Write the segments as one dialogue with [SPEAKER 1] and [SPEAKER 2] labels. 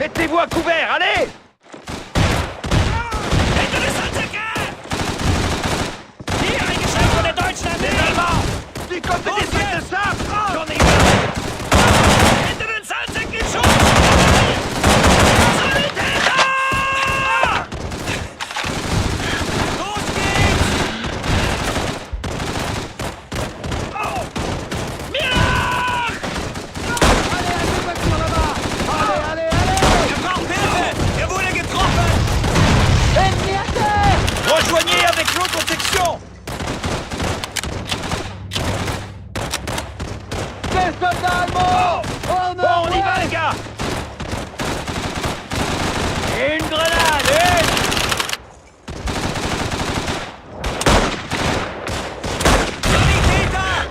[SPEAKER 1] Mettez-vous à couvert, allez!
[SPEAKER 2] Hinter der Sandsäcke! Hier, eingeschaltet von der deutschen
[SPEAKER 1] Les
[SPEAKER 2] Armee!
[SPEAKER 1] Allemands! Die kommt
[SPEAKER 2] Los
[SPEAKER 1] des Trucs de
[SPEAKER 2] jetzt!
[SPEAKER 1] ça! J'en ai marre!
[SPEAKER 2] Hinter den Sandsäcken schon! Sanitäter! Los geht's! Oh! Mir nach!
[SPEAKER 1] Allez, allez, allez!
[SPEAKER 2] Er braucht Hilfe! Er wurde getroffen!
[SPEAKER 3] Ennemi à terre!
[SPEAKER 1] Rejoignez avec l'autre section!
[SPEAKER 3] Des soldats allemands! En
[SPEAKER 1] Bon, on y va, les gars! Et une grenade!
[SPEAKER 2] Sanitäter!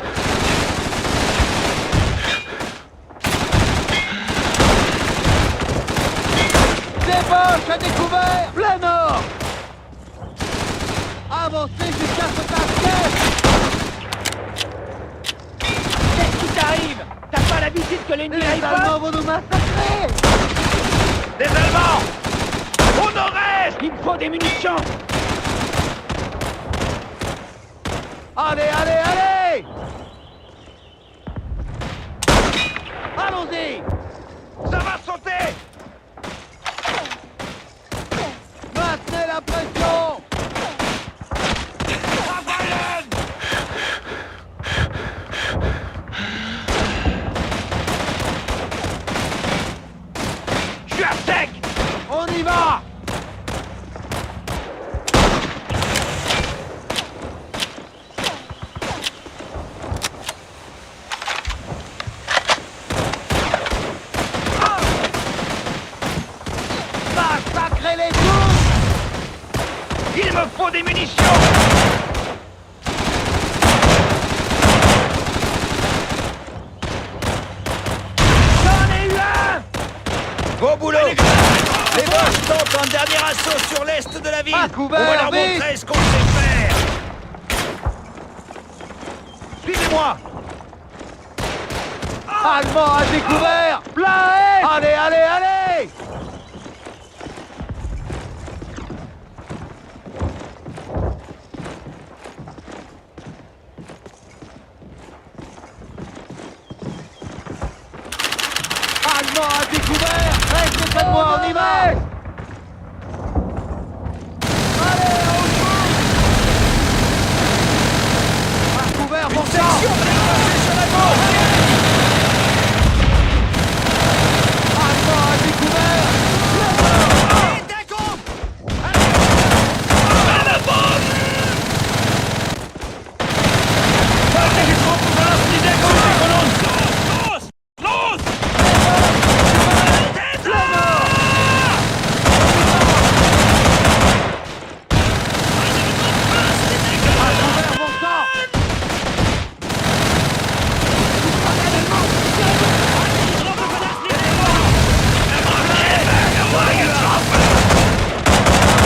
[SPEAKER 3] Débauche à découvert! Plein nord! Avancez jusqu'à ce basket!
[SPEAKER 4] Qu'est-ce qui t'arrive? T'as pas l'habitude que l'ennemi
[SPEAKER 3] Les
[SPEAKER 4] aille pas?
[SPEAKER 3] Allemands vont nous massacrer!
[SPEAKER 1] Des Allemands! Au nord-est!
[SPEAKER 4] Il me faut des munitions!
[SPEAKER 3] Allez, allez, allez! Allons-y!
[SPEAKER 1] Ça va sauter!
[SPEAKER 3] Maintenez la pression!
[SPEAKER 1] Rafalen! Je suis à sec!
[SPEAKER 3] On y va! Massacrez-les tous!
[SPEAKER 1] Il me faut des munitions!
[SPEAKER 3] J'en ai eu un!
[SPEAKER 1] Beau boulot! Les Boches tentent un dernier assaut sur l'est de la ville!
[SPEAKER 3] À couvert,
[SPEAKER 1] On va leur
[SPEAKER 3] vite!
[SPEAKER 1] montrer ce qu'on sait faire! Suivez-moi!
[SPEAKER 3] Allemand à découvert! Plein Est! Allez, allez, allez! Allemand à découvert! Restez près de moi, on y va! Allez, on joue! À couvert, bon sang! Allemand à découvert!
[SPEAKER 2] In Deckung! Eine Bombe!
[SPEAKER 1] Feindliche Truppen verlassen die Deckung von uns!
[SPEAKER 2] Los! Los! Sanitäter!
[SPEAKER 3] À couvert, bon sang!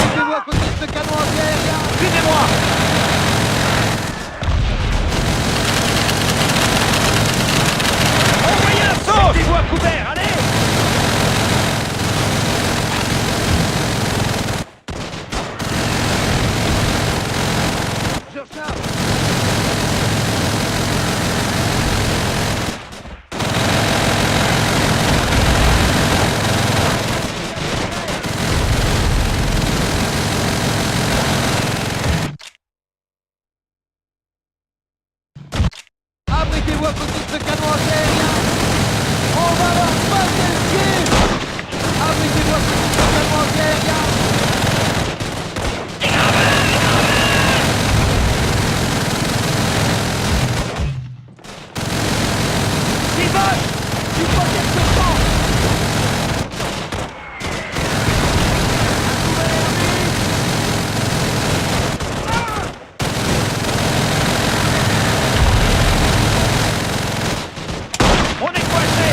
[SPEAKER 3] Mettez-vous à côté de ce canon anti-aérien!
[SPEAKER 1] Suivez-moi! Envoyez la sauce! Mettez-vous à couvert, allez!
[SPEAKER 3] Je charge! Abritez-vous à côté de ce canon anti-aérien! On va leur passer le pied! Abritez-vous à côté de ce canon anti-aérien!
[SPEAKER 4] Pivote! Il faut quelque temps!
[SPEAKER 1] On est coincé!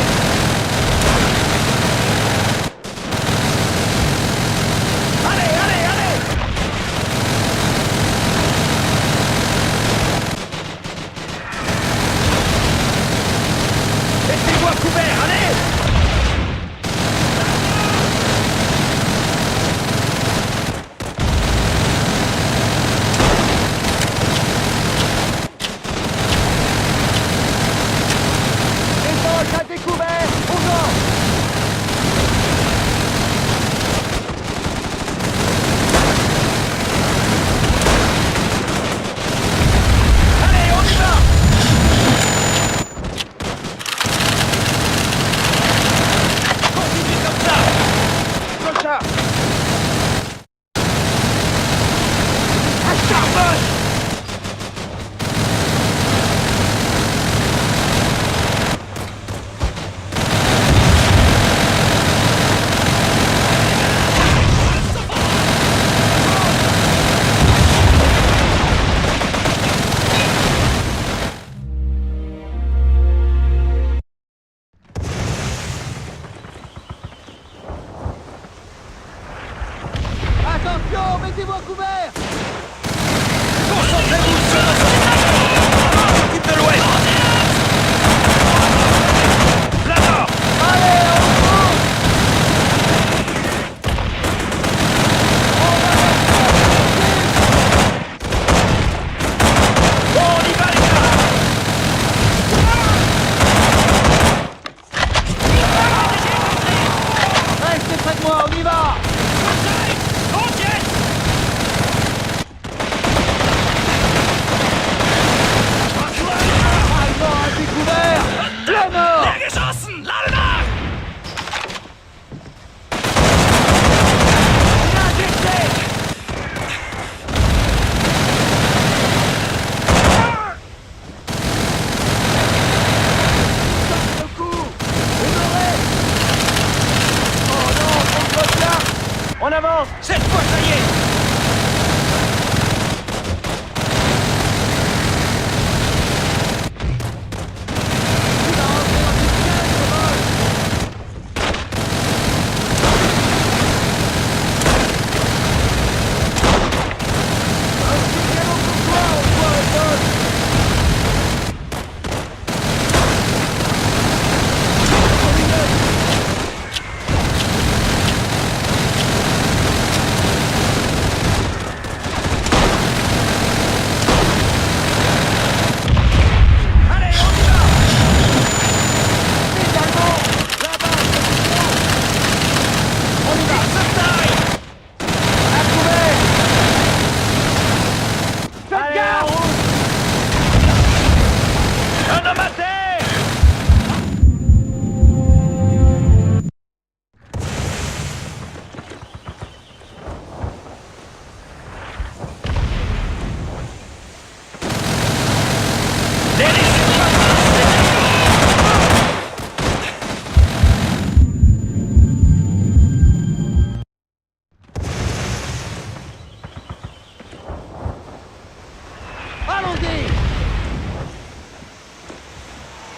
[SPEAKER 3] Allons-y!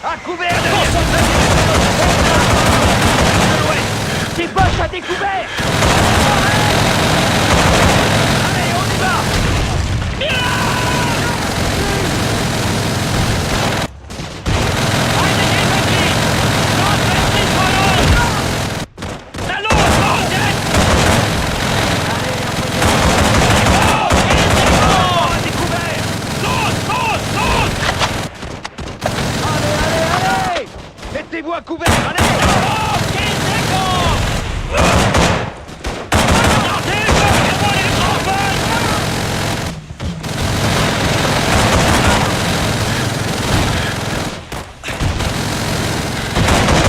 [SPEAKER 1] À couvert de...
[SPEAKER 4] Des Boches à découvert!
[SPEAKER 1] Allez, on y va!
[SPEAKER 2] Na los, los jetzt!
[SPEAKER 1] À découvert!
[SPEAKER 2] Los, los, los!
[SPEAKER 3] Allez, allez, allez!
[SPEAKER 1] Mettez-vous à couvert, allez!
[SPEAKER 2] Los, geht Deckung! Nachhilfe! Wir wurden getroffen!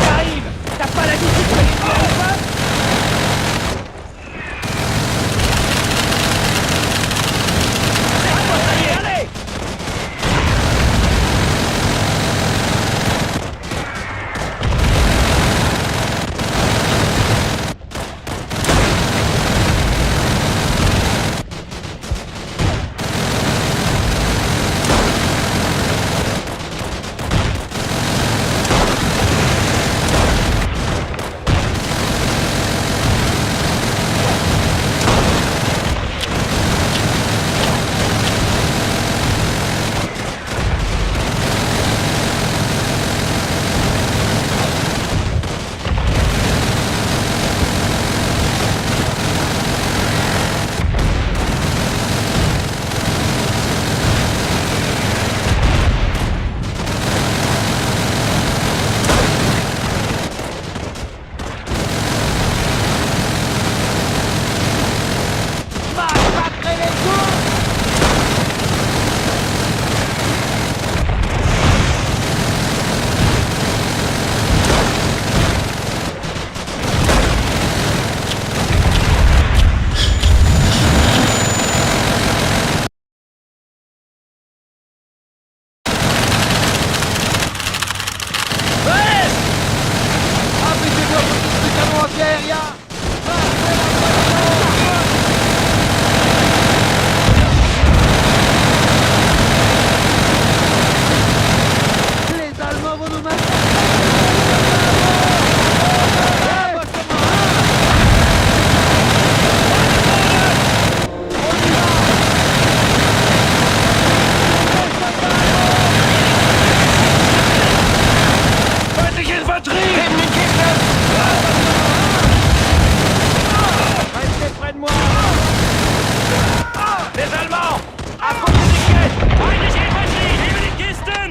[SPEAKER 4] T'arrives! T'as pas l'habitude que les tirs au feu?
[SPEAKER 1] Allez!
[SPEAKER 3] Massacrez les coups! Appliquez-vous ce canon anti-aérien! Les Allemands vont nous massacrer!
[SPEAKER 2] Feindliche Infanterie!
[SPEAKER 1] Restez près de moi! Les Allemands! À côté des caisses!
[SPEAKER 2] Feindliche Infanterie! Neben den Kisten!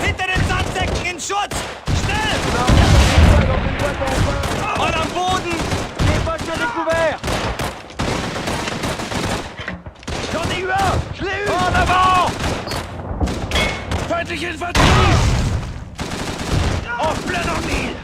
[SPEAKER 2] Hinter den Sandsäcken in Schutz! Schnell! Und am Boden!
[SPEAKER 1] Les Boches à découvert! J'en ai eu un! Je l'ai eu! En avant!
[SPEAKER 2] Feindliche Infanterie!
[SPEAKER 1] En plein dans le mille!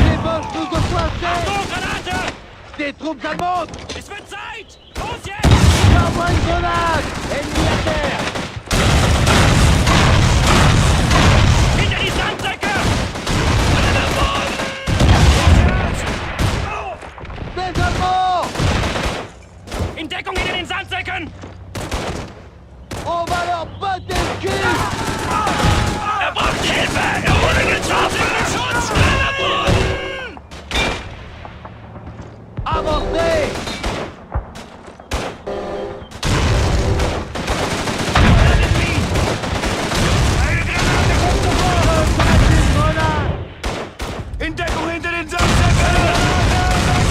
[SPEAKER 3] Les Boches nous ont coincés!
[SPEAKER 2] Achtung, Granate!
[SPEAKER 3] Des troupes allemandes!
[SPEAKER 2] Es wird Zeit! Los jetzt!
[SPEAKER 3] Envoie une grenade!
[SPEAKER 1] Ennemi à terre!
[SPEAKER 2] Hinter die Sandsäcke! Alle nach Boden!
[SPEAKER 3] Des Allemands!
[SPEAKER 2] In Deckung hinter den Sandsäcken!
[SPEAKER 3] On va leur battre le cul!
[SPEAKER 2] Er braucht Hilfe! Er wurde getroffen! Schutz! Schnell am Boden!
[SPEAKER 3] Avancez!
[SPEAKER 2] Eine Granate kommt sofort!
[SPEAKER 3] Une grenade!
[SPEAKER 2] In Deckung hinter den Sandsäcken!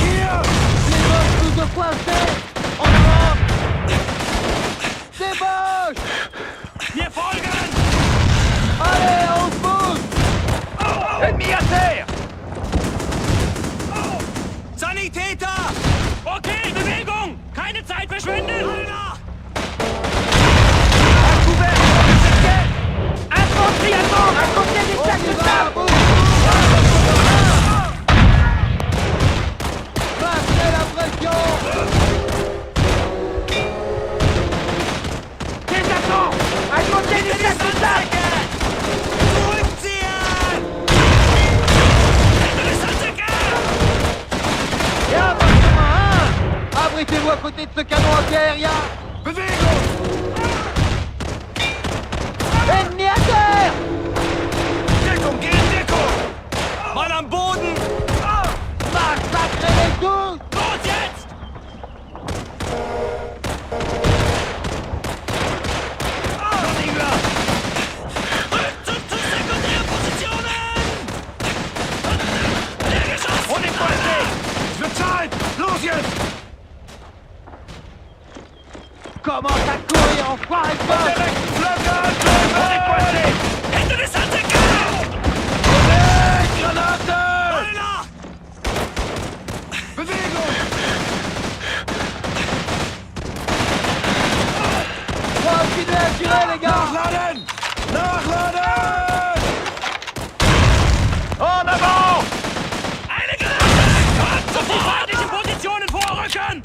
[SPEAKER 2] Hier!
[SPEAKER 3] Les Boches nous ont coincés! En avant! Des Boches!
[SPEAKER 2] Wir folgen!
[SPEAKER 3] Allez, on se bouge!
[SPEAKER 1] Ennemi à terre!
[SPEAKER 2] Sanitäter! Okay, Bewegung! Keine Zeit verschwenden!
[SPEAKER 1] À couvert!
[SPEAKER 4] Infanterie allemande à côté des
[SPEAKER 3] On
[SPEAKER 4] sacs
[SPEAKER 3] y
[SPEAKER 4] de
[SPEAKER 3] va,
[SPEAKER 4] sable!
[SPEAKER 3] bouge! Passez la pression!
[SPEAKER 4] Des Allemands à côté des sacs de sable!
[SPEAKER 2] Zurückziehen! Hinter den Sandsäcken!
[SPEAKER 3] à côté de ce canon anti-aérien. Ennemi à terre!
[SPEAKER 2] Deckung, geh in Deckung! Mann am Boden!
[SPEAKER 3] Massacrez-les tous!
[SPEAKER 2] Los jetzt!
[SPEAKER 1] J'en ai eu un.
[SPEAKER 2] Rückzug zu Sekundärpositionen! Leergeschossen!
[SPEAKER 1] On est coincé.
[SPEAKER 2] Es wird Zeit! Los jetzt!
[SPEAKER 3] Commence à courir, enfoiré de boss!
[SPEAKER 1] On est coincé.
[SPEAKER 2] Hände des Handwerkers!
[SPEAKER 1] Granate.
[SPEAKER 2] Alle nach!
[SPEAKER 3] Continuez à tirer, les gars!
[SPEAKER 1] En avant.
[SPEAKER 2] Eine Granate! Auf die feindlichen Positionen vorrücken!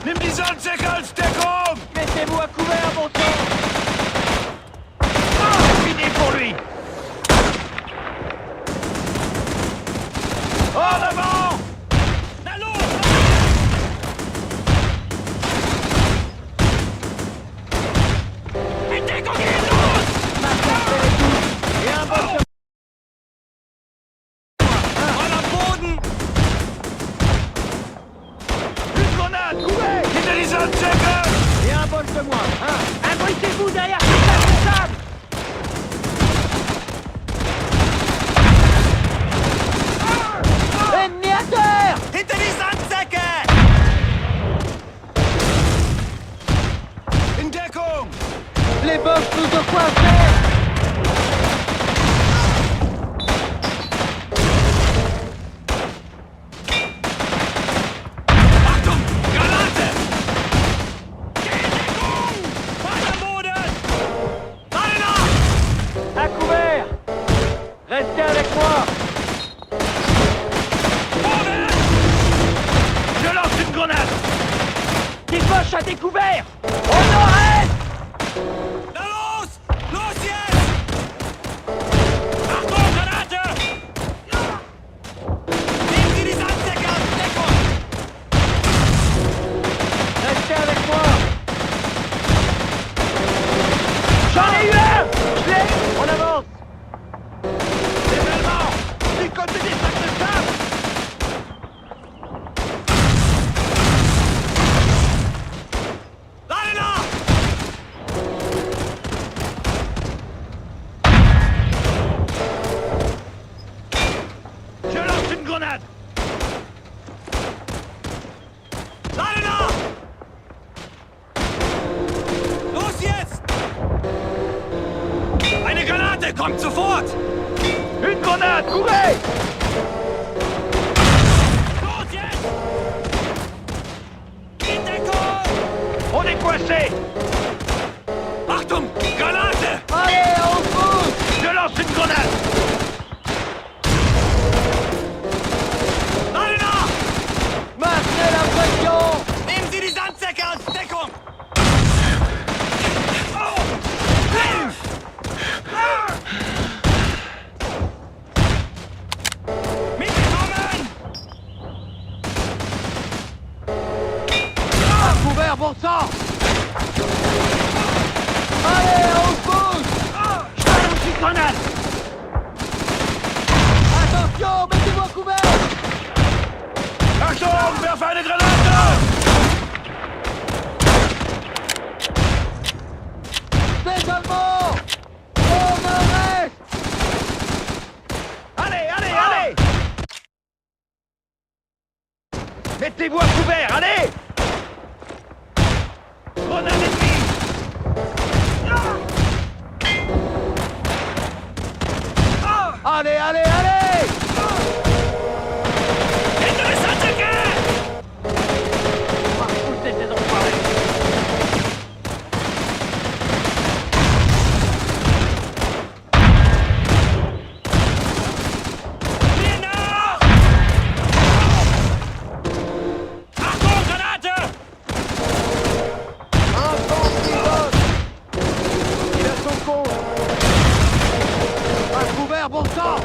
[SPEAKER 1] Nimm die Sandsäcke als Deckung.
[SPEAKER 3] Mettez-vous à couvert, bon sang!
[SPEAKER 1] C'est fini pour lui. En avant.
[SPEAKER 2] Na los! In Deckung gehen, los!
[SPEAKER 3] Massacrez-les tous!
[SPEAKER 1] Et un bon
[SPEAKER 2] Mann am Boden!
[SPEAKER 1] Une grenade. Couvert. Hinter die Sandsäcke.
[SPEAKER 3] Et un bol de moins, hein?
[SPEAKER 4] Abritez-vous derrière ces sacs de sable.
[SPEAKER 3] Ennemi à terre!
[SPEAKER 2] Hinter die Sandsäcke!
[SPEAKER 1] In Deckung.
[SPEAKER 3] Les boss nous ont coincés!
[SPEAKER 2] Achtung! Granate! Geh in Deckung! Mann am Boden! Alle nach!
[SPEAKER 3] À couvert! Restez avec moi!
[SPEAKER 2] Vorwärts!
[SPEAKER 1] Je lance une grenade.
[SPEAKER 4] Des poches à découvert. Au nord-est.
[SPEAKER 2] Na los! Los jetzt! Achtung, Granate! Nehmen Sie die Sandsäcke als Deckung!
[SPEAKER 3] Restez avec moi!
[SPEAKER 4] J'en ai eu un. Je l'ai.
[SPEAKER 3] On avance!
[SPEAKER 1] Les Allemands. Du côté des sacs de sable.
[SPEAKER 2] Alle nach!
[SPEAKER 1] Je lance une grenade.
[SPEAKER 2] Alle nach! Los jetzt! Eine Granate, kommt sofort!
[SPEAKER 1] Une grenade. Courez.
[SPEAKER 2] Los jetzt! In Deckung!
[SPEAKER 1] On est coincé.
[SPEAKER 2] Achtung! Granate!
[SPEAKER 3] Allez, on pousse!
[SPEAKER 1] Je lance une grenade.
[SPEAKER 2] Alle nach!
[SPEAKER 3] Maintenez la pression!
[SPEAKER 2] Nehmen Sie die Sandsäcke als Deckung! Mitkommen!
[SPEAKER 3] À couvert, bon sang! Allez, on pousse!
[SPEAKER 1] Je balance une grenade.
[SPEAKER 3] Attention, mettez-vous à couvert!
[SPEAKER 1] Achtung, werfe eine Granate.
[SPEAKER 3] Des Allemands! Au nord-est!
[SPEAKER 1] Allez, allez, allez. Mettez-vous à couvert, allez. Grenade ennemie.
[SPEAKER 3] Allez, allez, allez!
[SPEAKER 2] Hinter die Sandsäcke!
[SPEAKER 4] On va repousser ces enfoirés.
[SPEAKER 2] Hier nach! Achtung, Granate!
[SPEAKER 3] Un bon petit boss! Il a son compte! À couvert, bon sang!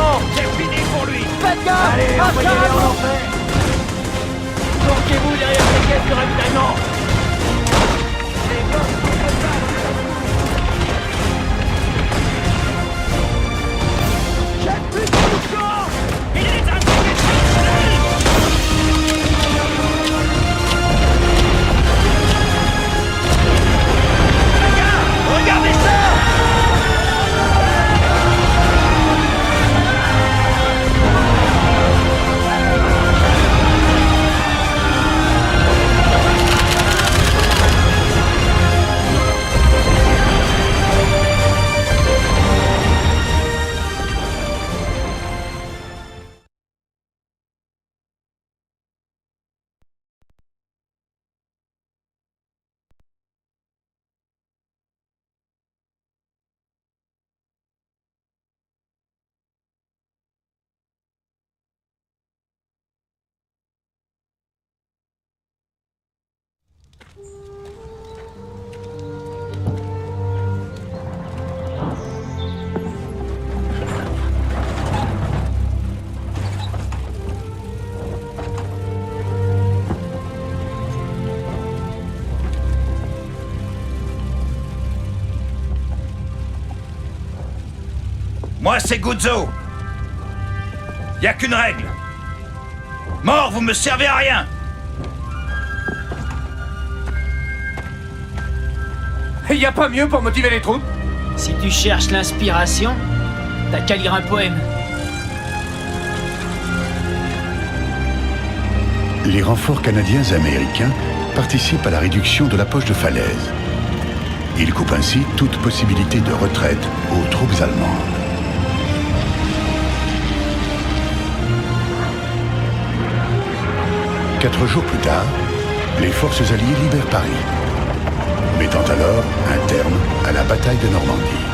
[SPEAKER 3] devant.
[SPEAKER 1] C'est fini pour lui.
[SPEAKER 3] Faites gaffe.
[SPEAKER 5] Allez,
[SPEAKER 3] Un
[SPEAKER 5] envoyez-les
[SPEAKER 3] char à
[SPEAKER 5] en
[SPEAKER 3] bout.
[SPEAKER 5] enfer.
[SPEAKER 4] Planquez-vous derrière les caisses de ravitaillement.
[SPEAKER 2] Il est attaqué de
[SPEAKER 1] Regardez ça. Moi, c'est Guzzo. Y a qu'une règle. Mort, vous me servez à rien.
[SPEAKER 5] Y a pas mieux pour motiver les troupes?
[SPEAKER 4] Si tu cherches l'inspiration, t'as qu'à lire un poème.
[SPEAKER 6] Les renforts canadiens et américains participent à la réduction de la poche de falaise. Ils coupent ainsi toute possibilité de retraite aux troupes allemandes. Quatre jours plus tard, les forces alliées libèrent Paris, mettant alors un terme à la bataille de Normandie.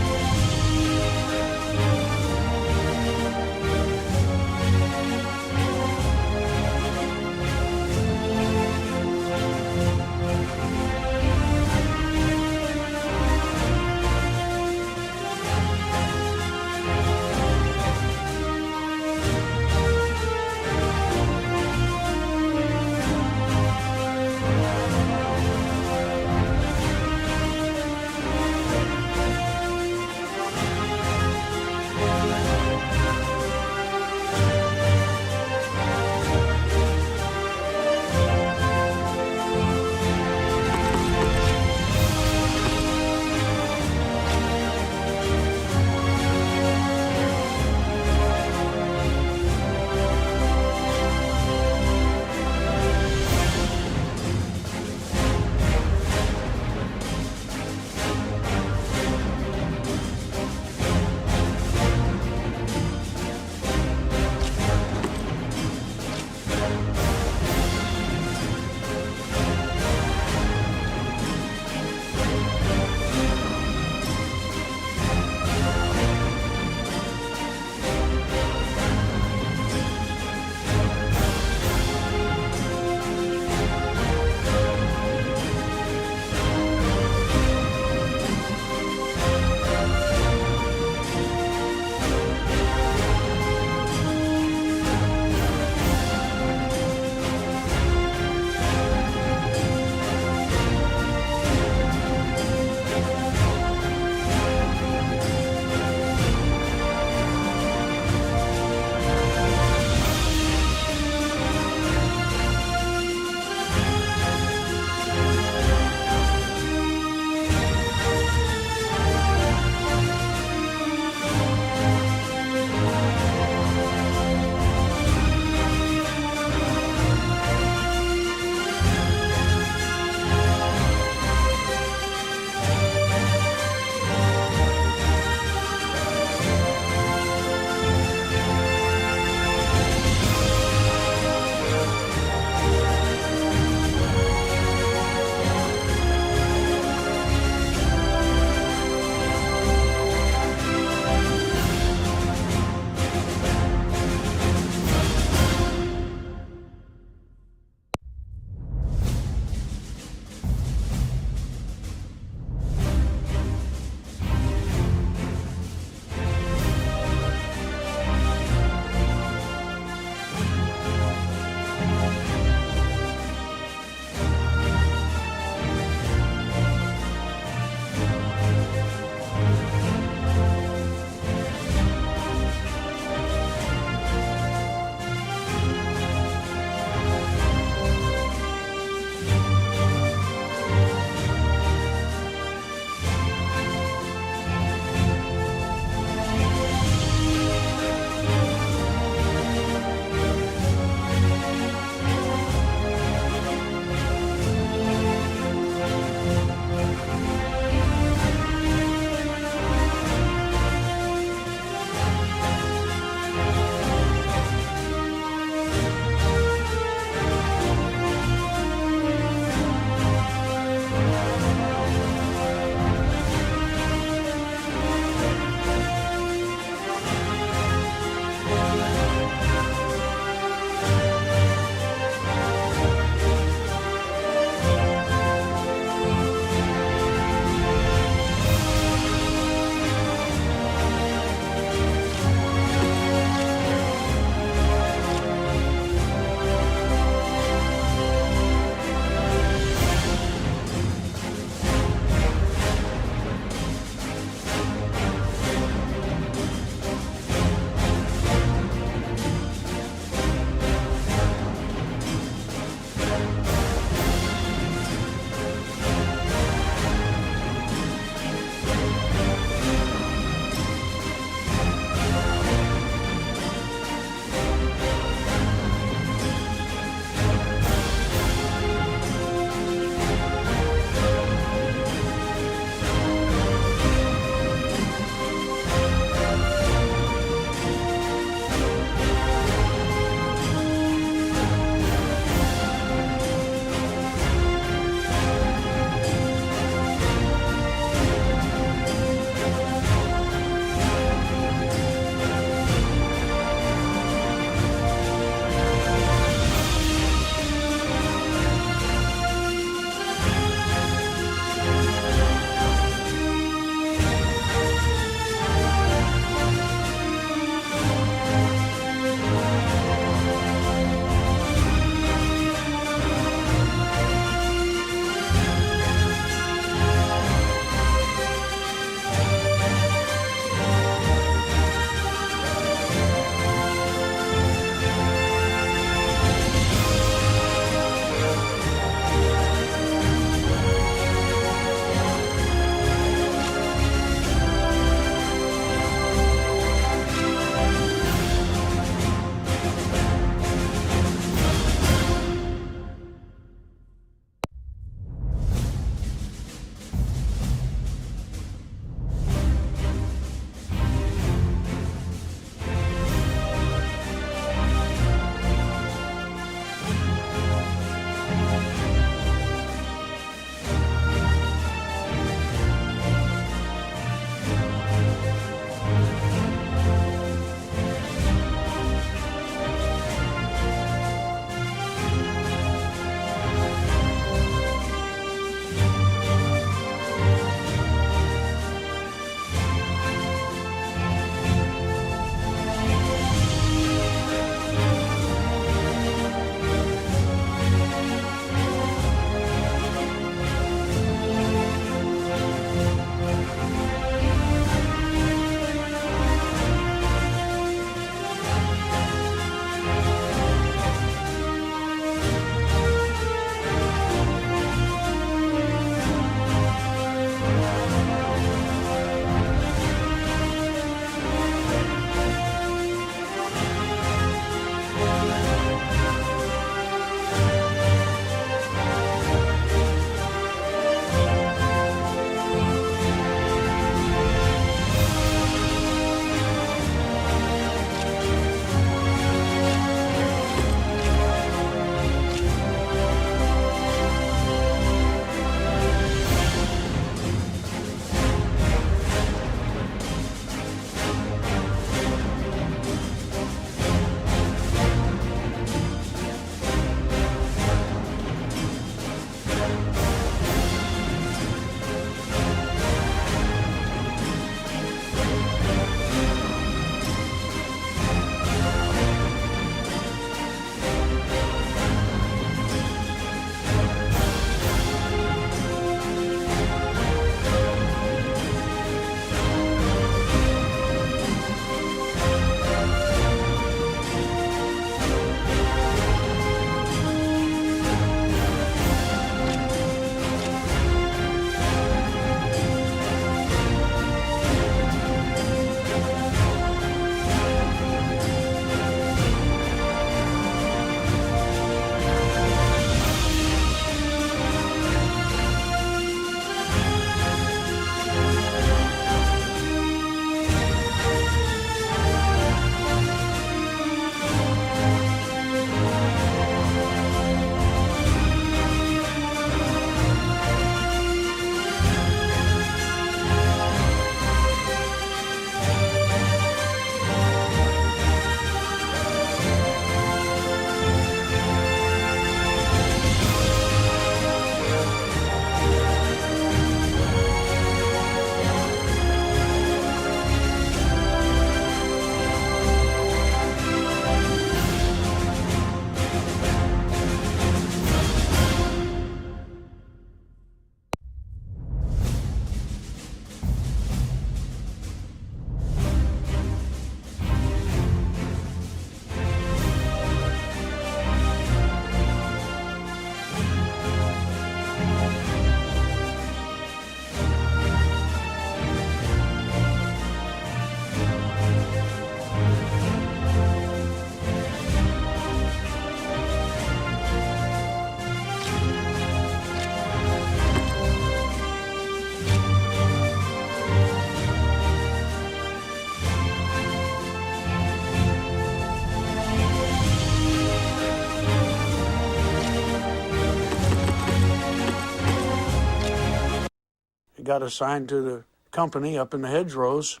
[SPEAKER 7] got assigned to the company up in the hedgerows,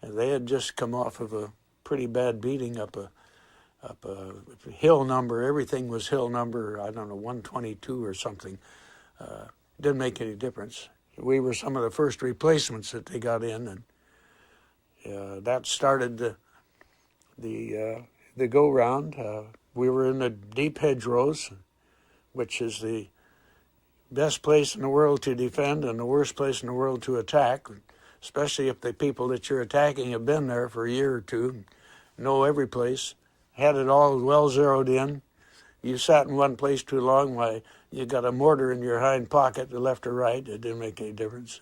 [SPEAKER 7] and they had just come off of a pretty bad beating up a hill number. Everything was hill number, I don't know, 122 or something. Didn't make any difference. We were some of the first replacements that they got in, and that started the go-round. We were in the deep hedgerows, which is the best place in the world to defend and the worst place in the world to attack, especially if the people that you're attacking have been there for a year or two, know every place, had it all well zeroed in. You sat in one place too long, why, you got a mortar in your hind pocket, the left or right. It didn't make any difference.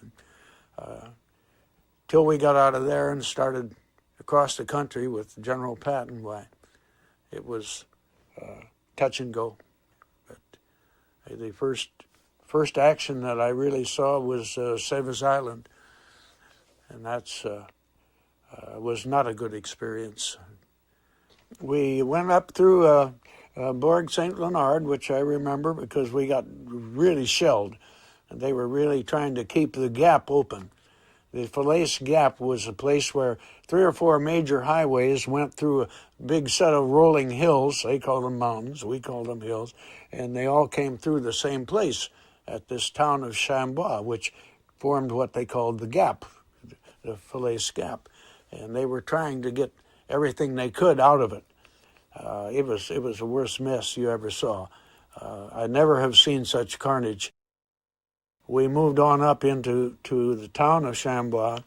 [SPEAKER 7] Till we got out of there and started across the country with General Patton, why, it was touch and go. But the first action that I really saw was Savas Island, and that's was not a good experience. We went up through Bourg St. Leonard, which I remember because we got really shelled, and they were really trying to keep the gap open. The Falaise Gap was a place where 3 or 4 major highways went through a big set of rolling hills. They call them mountains, we call them hills, and they all came through the same place at this town of Chambois, which formed what they called the Gap, the Falaise Gap. And they were trying to get everything they could out of it. It was the worst mess you ever saw. I never have seen such carnage. We moved on up into the town of Chambois,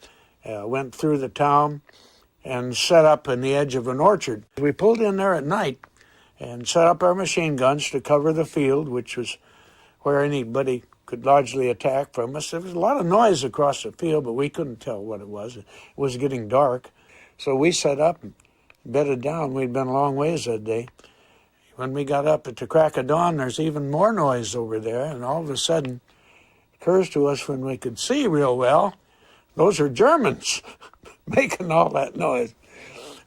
[SPEAKER 7] went through the town, and set up in the edge of an orchard. We pulled in there at night and set up our machine guns to cover the field, which was where anybody could largely attack from us. There was a lot of noise across the field, but we couldn't tell what it was. It was getting dark. So we set up and bedded down. We'd been a long ways that day. When we got up at the crack of dawn, there's even more noise over there, and all of a sudden, it occurs to us when we could see real well, those are Germans making all that noise.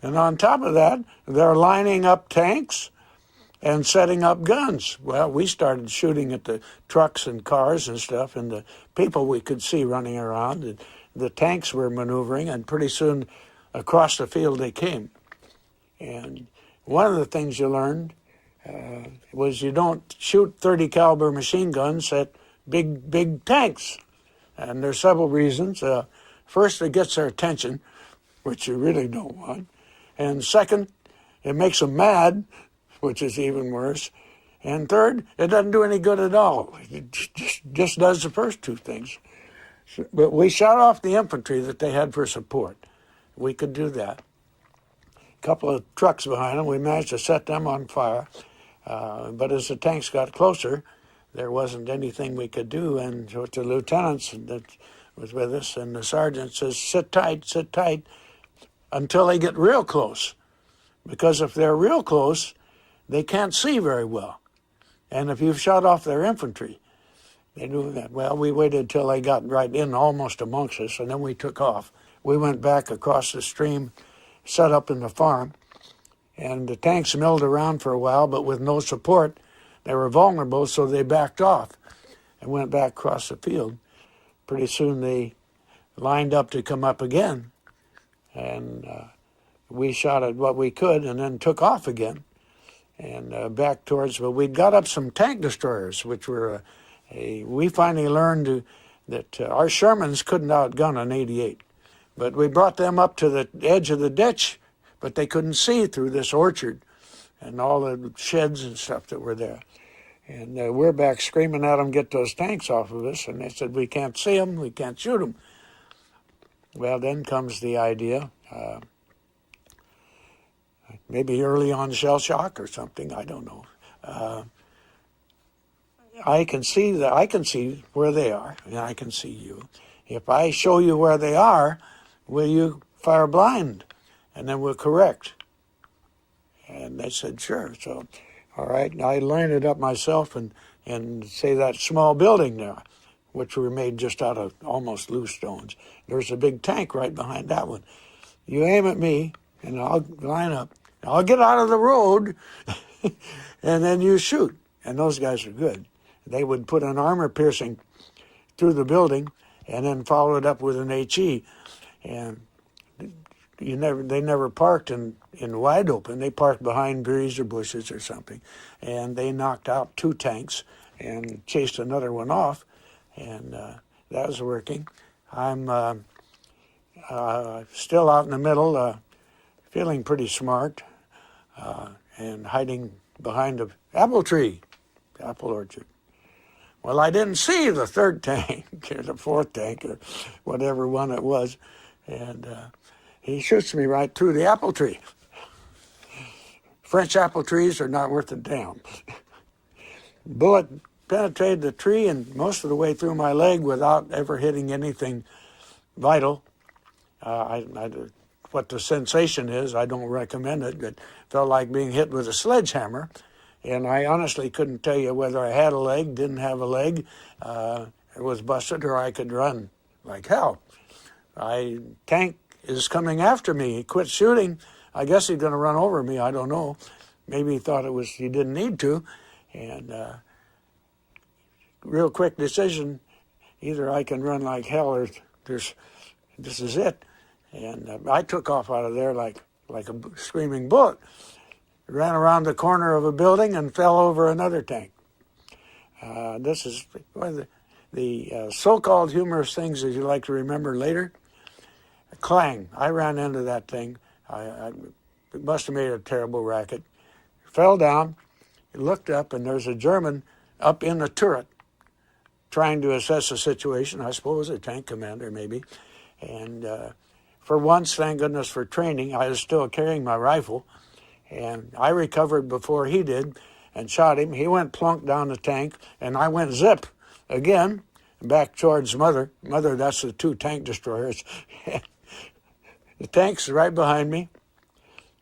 [SPEAKER 7] And on top of that, they're lining up tanks and setting up guns. Well, we started shooting at the trucks and cars and stuff, and the people we could see running around, and the tanks were maneuvering, and pretty soon across the field they came. And one of the things you learned was you don't shoot 30 caliber machine guns at big tanks. And there's several reasons. First, it gets their attention, which you really don't want. And second, it makes them mad, which is even worse. And third, it doesn't do any good at all. It just does the first two things. But we shot off the infantry that they had for support. We could do that. A couple of trucks behind them, we managed to set them on fire. But as the tanks got closer, there wasn't anything we could do. And so the lieutenants that was with us and the sergeant says, sit tight, until they get real close. Because if they're real close, they can't see very well. And if you've shot off their infantry, they do that. Well, we waited till they got right in almost amongst us, and then we took off. We went back across the stream, set up in the farm, and the tanks milled around for a while, but with no support. They were vulnerable, so they backed off and went back across the field. Pretty soon they lined up to come up again, and we shot at what we could and then took off again and back towards, well, we'd got up some tank destroyers, which were we finally learned that our Shermans couldn't outgun an 88. But we brought them up to the edge of the ditch, but they couldn't see through this orchard and all the sheds and stuff that were there. And we're back screaming at them, get those tanks off of us. And they said, we can't see them, we can't shoot them. Well, then comes the idea, maybe early on shell shock or something, I don't know. I can see where they are, and I can see you. If I show you where they are, will you fire blind? And then we'll correct. And they said, sure. So, all right, I lined it up myself and say that small building there, which were made just out of almost loose stones. There's a big tank right behind that one. You aim at me, and I'll line up. I'll get out of the road, and then you shoot. And those guys are good. They would put an armor piercing through the building, and then followed up with an HE. And they never parked in wide open. They parked behind breeze or bushes or something, and they knocked out 2 tanks and chased another one off, and that was working. I'm still out in the middle, feeling pretty smart, and hiding behind an apple tree, apple orchard. Well, I didn't see the 3rd tank or the 4th tank or whatever one it was, and he shoots me right through the apple tree. French apple trees are not worth a damn. Bullet penetrated the tree and most of the way through my leg without ever hitting anything vital. What the sensation is, I don't recommend it, but felt like being hit with a sledgehammer. And I honestly couldn't tell you whether I had a leg, didn't have a leg, it was busted, or I could run like hell. Tank is coming after me. He quit shooting. I guess he's going to run over me. I don't know. Maybe he thought he didn't need to. And real quick decision, either I can run like hell or this is it. And I took off out of there like a screaming bullet. Ran around the corner of a building and fell over another tank. This is one of the so-called humorous things that you like to remember later. Clang. I ran into that thing. It must have made a terrible racket. Fell down, looked up, and there's a German up in the turret trying to assess the situation. I suppose a tank commander maybe. And for once, thank goodness for training, I was still carrying my rifle. And I recovered before he did and shot him. He went plunk down the tank, and I went zip again back towards Mother. Mother, that's the 2 tank destroyers. The tank's right behind me.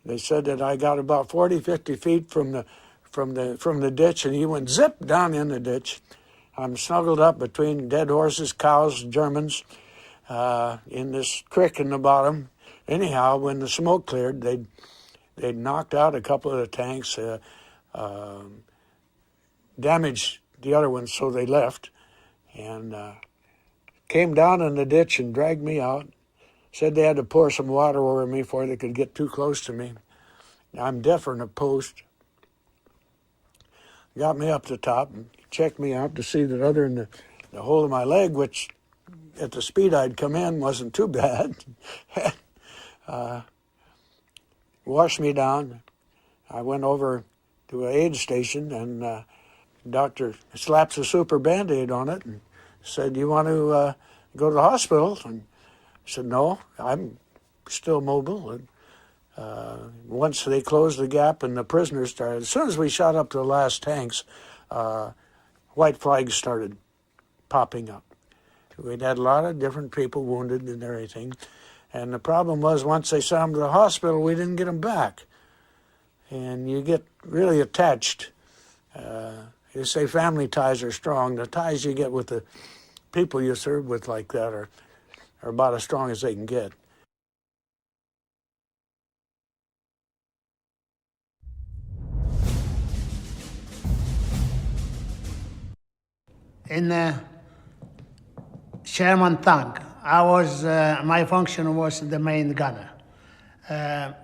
[SPEAKER 7] They said that I got about 40, 50 feet from the ditch, and he went zip down in the ditch. I'm snuggled up between dead horses, cows, Germans, in this creek in the bottom. Anyhow, when the smoke cleared, they'd knocked out a couple of the tanks, damaged the other ones, so they left, and came down in the ditch and dragged me out. Said they had to pour some water over me before they could get too close to me. I'm deaf in a post. Got me up the top and checked me out to see that other than the hole in my leg, which at the speed I'd come in wasn't too bad, washed me down. I went over to an aid station, and the doctor slaps a super Band-Aid on it and said, "You want to go to the hospital?" And I said, "No, I'm still mobile." And once they closed the gap and the prisoners started, as soon as we shot up to the last tanks, white flags started popping up. We'd had a lot of different people wounded and everything. And the problem was, once they sent them to the hospital, we didn't get them back. And you get really attached. They say family ties are strong. The ties you get with the people you serve with like that are about as strong as they can get.
[SPEAKER 8] In Sherman tank, my function was the main gunner. The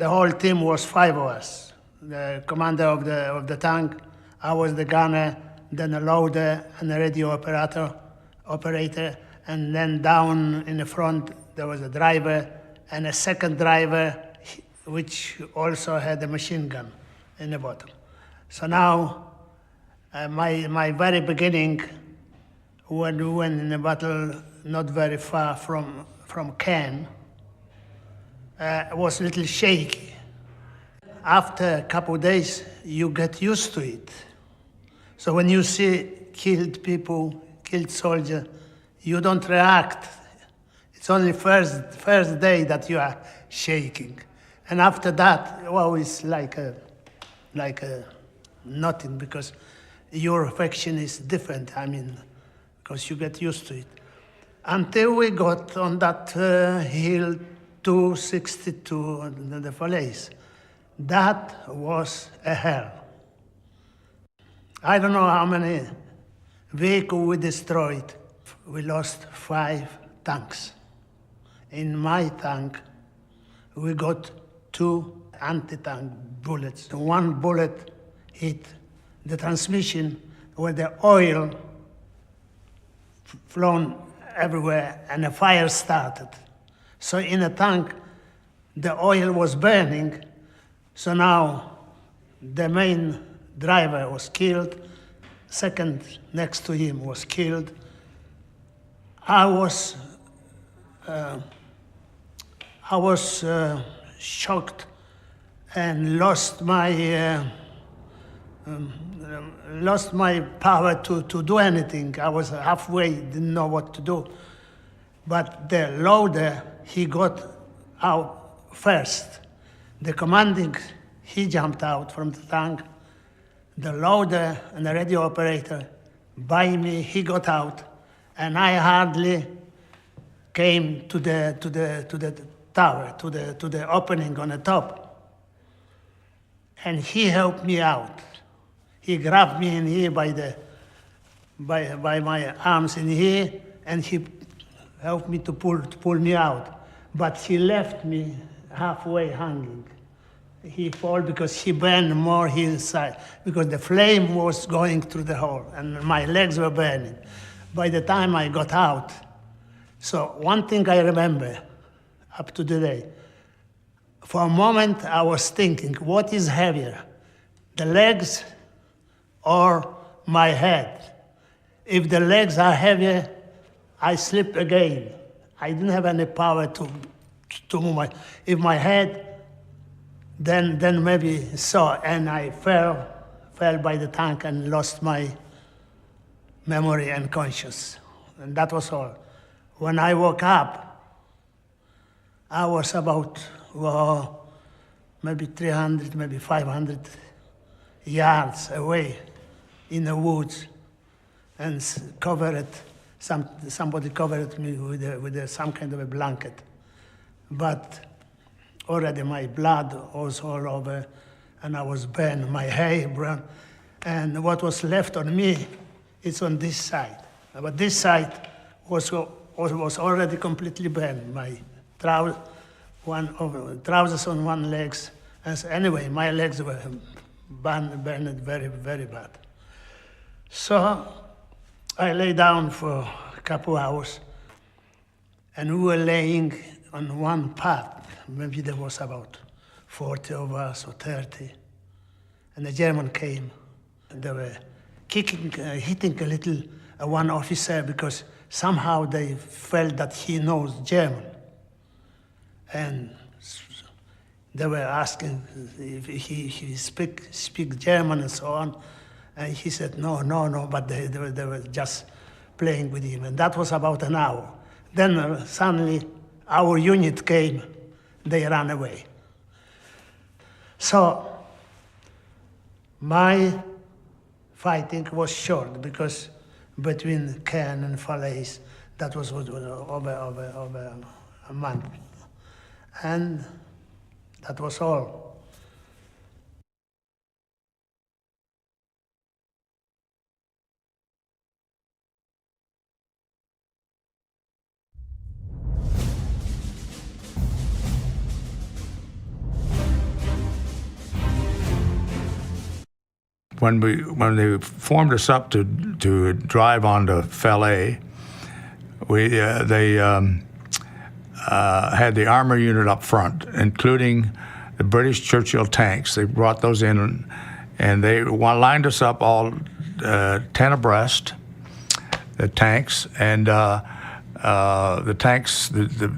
[SPEAKER 8] whole team was 5 of us. The commander of the tank, I was the gunner, then a loader and a radio operator, and then down in the front there was a driver and a second driver, which also had a machine gun in the bottom. So now, my very beginning, when we went in a battle not very far from Caen, was a little shaky. After a couple of days, you get used to it. So when you see killed people, killed soldiers, you don't react. It's only first day that you are shaking. And after that, well, it's like a nothing, because your affection is different, because you get used to it. Until we got on that hill 262, the Falaise. That was a hell. I don't know how many vehicles we destroyed. we lost 5 tanks. In my tank, we got 2 anti-tank bullets. One bullet hit the transmission where the oil flown everywhere and a fire started. So in a tank, the oil was burning, so now the main driver was killed, second next to him was killed. I was shocked and lost my power to do anything. I was halfway, didn't know what to do. But the loader, he got out first. The commanding, he jumped out from the tank. The loader and the radio operator, by me, he got out, and I hardly came to the tower, to the opening on the top. And he helped me out. He grabbed me in here by my arms in here, and he helped me to pull me out. But he left me halfway hanging. He fell because he burned more inside, because the flame was going through the hole, and my legs were burning. By the time I got out, so one thing I remember up to today, for a moment I was thinking, what is heavier, the legs or my head? If the legs are heavier, I slipped again. I didn't have any power to move if my head, then maybe so, and I fell by the tank and lost my memory and conscience. And that was all. When I woke up, I was about maybe 300, maybe 500 yards away in the woods, and somebody covered me with some kind of a blanket. But already my blood was all over, and I was burned, my hair burned, and what was left on me is on this side. But this side was already completely burned. My trousers on one legs, and so anyway, my legs were burned very, very bad. So I lay down for a couple hours, and we were laying on one path. Maybe there was about 40 of us or 30. And the German came, and they were hitting a little one officer, because somehow they felt that he knows German. And they were asking if he speak German and so on. And he said, no, but they were just playing with him. And that was about an hour. Then suddenly our unit came, they ran away. So my fighting was short, because between Caen and Falaise, that was over a month. And that was all.
[SPEAKER 9] When they formed us up to drive onto Falaise, they had the armor unit up front, including the British Churchill tanks. They brought those in, and they lined us up all 10 abreast, the tanks, and the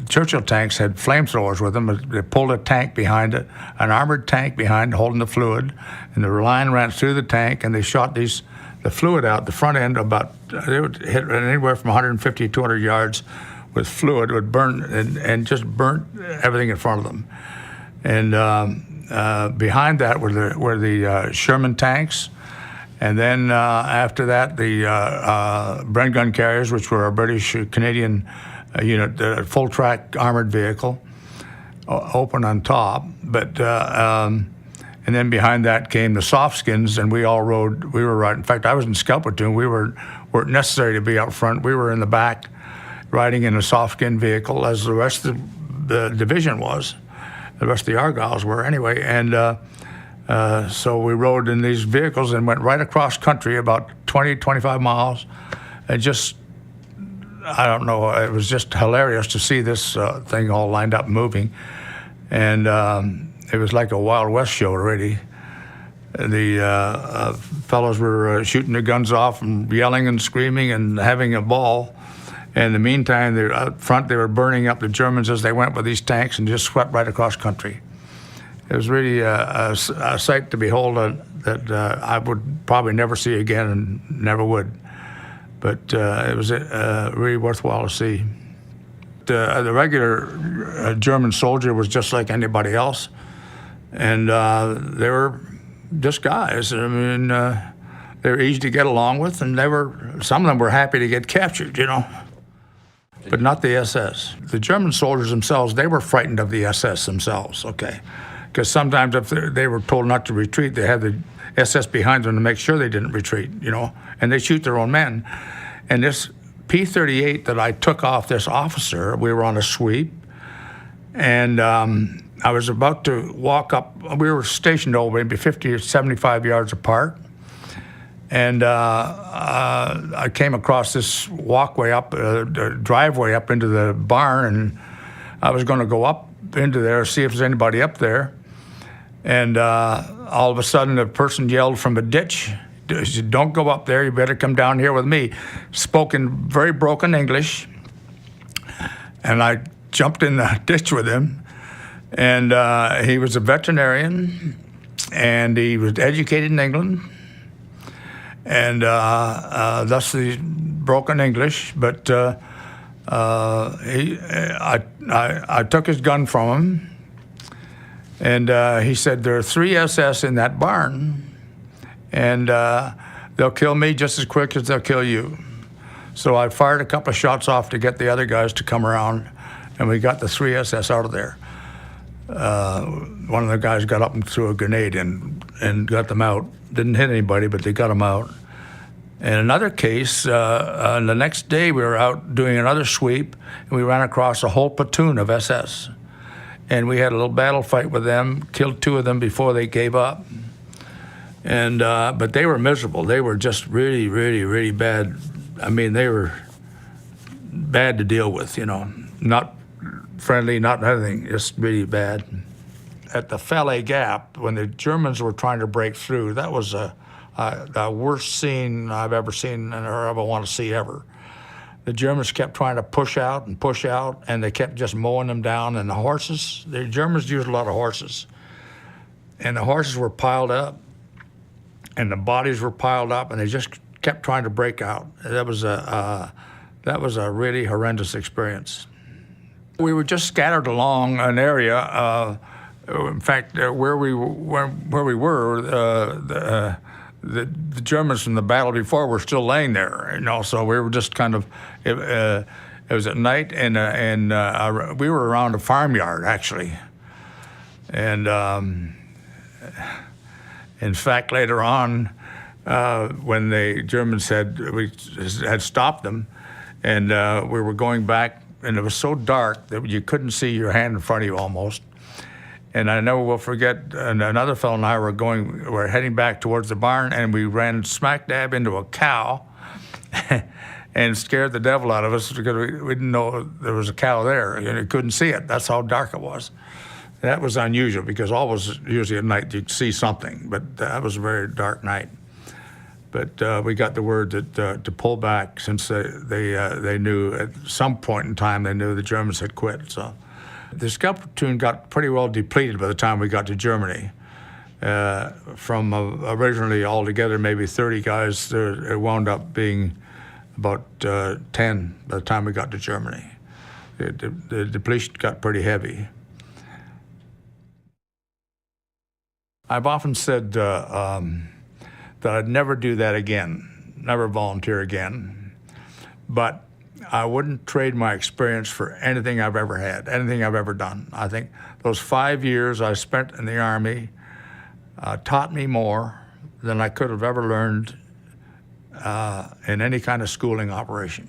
[SPEAKER 9] Churchill tanks had flamethrowers with them. They pulled a tank behind it, an armored tank behind, holding the fluid, and the line ran through the tank, and they shot the fluid out the front end. They would hit anywhere from 150 to 200 yards with fluid. It would burn and just burnt everything in front of them. And behind that were the Sherman tanks. And then after that, the Bren gun carriers, which were a British-Canadian unit, full-track armored vehicle, open on top. But and then behind that came the Softskins, and we all rode. We were right. In fact, I was in scout platoon. We were weren't necessary to be up front. We were in the back, riding in a soft-skin vehicle, as the rest of the division was. The rest of the Argylls were anyway. And so we rode in these vehicles and went right across country, about 20, 25 miles, and just, I don't know, it was just hilarious to see this thing all lined up moving. And it was like a Wild West show already. The fellows were shooting their guns off and yelling and screaming and having a ball. In the meantime, out front, they were burning up the Germans as they went with these tanks and just swept right across country. It was really a sight to behold that I would probably never see again and never would. But it was really worthwhile to see. The regular German soldier was just like anybody else, and they were just guys. I mean, they were easy to get along with, and some of them were happy to get captured, you know. But not the SS. The German soldiers themselves, they were frightened of the SS themselves, okay? Because sometimes if they were told not to retreat, they had the SS behind them to make sure they didn't retreat, you know? And they shoot their own men. And this P-38 that I took off this officer, we were on a sweep, and I was about to walk up. We were stationed over maybe 50 or 75 yards apart. And I came across this walkway up, driveway up into the barn, and I was going to go up into there, see if there's anybody up there. And all of a sudden, a person yelled from a ditch, he said, "Don't go up there, you better come down here with me." Spoke in very broken English. And I jumped in the ditch with him. And he was a veterinarian, and he was educated in England. And thus the broken English, but I took his gun from him, and he said, "There are 3 SS in that barn, and they'll kill me just as quick as they'll kill you." So I fired a couple of shots off to get the other guys to come around, and we got the 3 SS out of there. One of the guys got up and threw a grenade and got them out. Didn't hit anybody, but they got them out. In another case, the next day we were out doing another sweep, and we ran across a whole platoon of SS. And we had a little battle fight with them, killed 2 of them before they gave up. And but they were miserable. They were just really, really, really bad. I mean, they were bad to deal with, you know. Not friendly, not anything, just really bad. At the Falaise Gap, when the Germans were trying to break through, that was the worst scene I've ever seen or ever want to see ever. The Germans kept trying to push out, and they kept just mowing them down. And the Germans used a lot of horses. And the horses were piled up, and the bodies were piled up, and they just kept trying to break out. That was a really horrendous experience. We were just scattered along an area. In fact, where we were, the Germans from the battle before were still laying there, you know. So we were just kind of. It was at night, and we were around a farmyard actually. And in fact, later on, when the Germans we had stopped them, and we were going back, and it was so dark that you couldn't see your hand in front of you almost. And I never will forget, another fellow and I were heading back towards the barn, and we ran smack dab into a cow and scared the devil out of us because we didn't know there was a cow there, and you couldn't see it. That's how dark it was. That was unusual because always, usually at night, you'd see something, but that was a very dark night. But we got the word that to pull back, since they knew at some point in time they knew the Germans had quit. So the scout platoon got pretty well depleted by the time we got to Germany. From originally altogether maybe 30 guys, it wound up being about 10 by the time we got to Germany. The depletion got pretty heavy. I've often said that I'd never do that again, never volunteer again. But I wouldn't trade my experience for anything I've ever had, anything I've ever done. I think those 5 years I spent in the Army taught me more than I could have ever learned in any kind of schooling operation.